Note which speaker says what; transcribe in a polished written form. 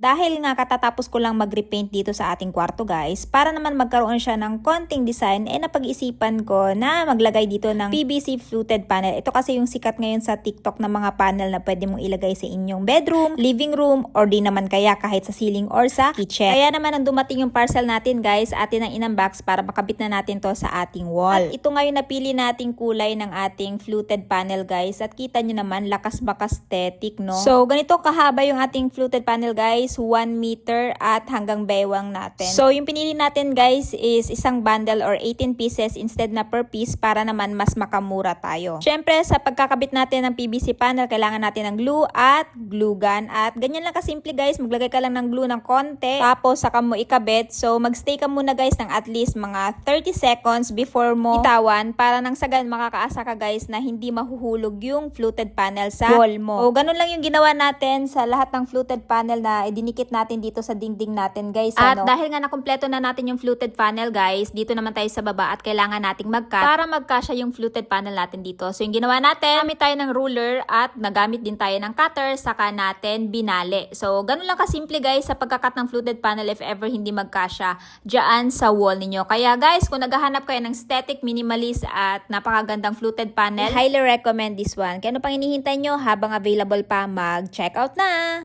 Speaker 1: Dahil nga katatapos ko lang mag-repaint dito sa ating kwarto guys, para naman magkaroon siya ng konting design, napag-isipan ko na maglagay dito ng PVC fluted panel. Ito kasi yung sikat ngayon sa TikTok na mga panel na pwede mong ilagay sa inyong bedroom, living room, or di naman kaya kahit sa ceiling or sa kitchen. Kaya naman nang dumating yung parcel natin guys, atin ang inunbox para makabit na natin to sa ating wall. At ito ngayon napili nating kulay ng ating fluted panel guys. At kita nyo naman, lakas-bakas aesthetic, no? So, ganito kahaba yung ating fluted panel guys. 1 meter at hanggang baywang natin. So, yung pinili natin guys is isang bundle or 18 pieces instead na per piece para naman mas makamura tayo. Syempre, sa pagkakabit natin ng PVC panel, kailangan natin ng glue at glue gun. At ganyan lang kasimple guys, maglagay ka lang ng glue ng konti, tapos saka mo ikabit. So, magstay ka muna guys ng at least mga 30 seconds before mo itawan para nang sagan makakaasa ka guys na hindi mahuhulog yung fluted panel sa wall mo. So, ganun lang yung ginawa natin sa lahat ng fluted panel na dinikit natin dito sa dingding natin guys. At dahil nga nakumpleto na natin yung fluted panel guys, dito naman tayo sa baba at kailangan nating mag-cut para magkasya yung fluted panel natin dito. So yung ginawa natin, gamit tayo ng ruler at nagamit din tayo ng cutter, saka natin binali. So ganun lang kasimple guys sa pagkakat ng fluted panel if ever hindi magkasya dyan sa wall ninyo. Kaya guys, kung naghahanap kayo ng aesthetic, minimalist at napakagandang fluted panel, I highly recommend this one. Kaya ano pang hinihintay nyo habang available pa, mag-check out na!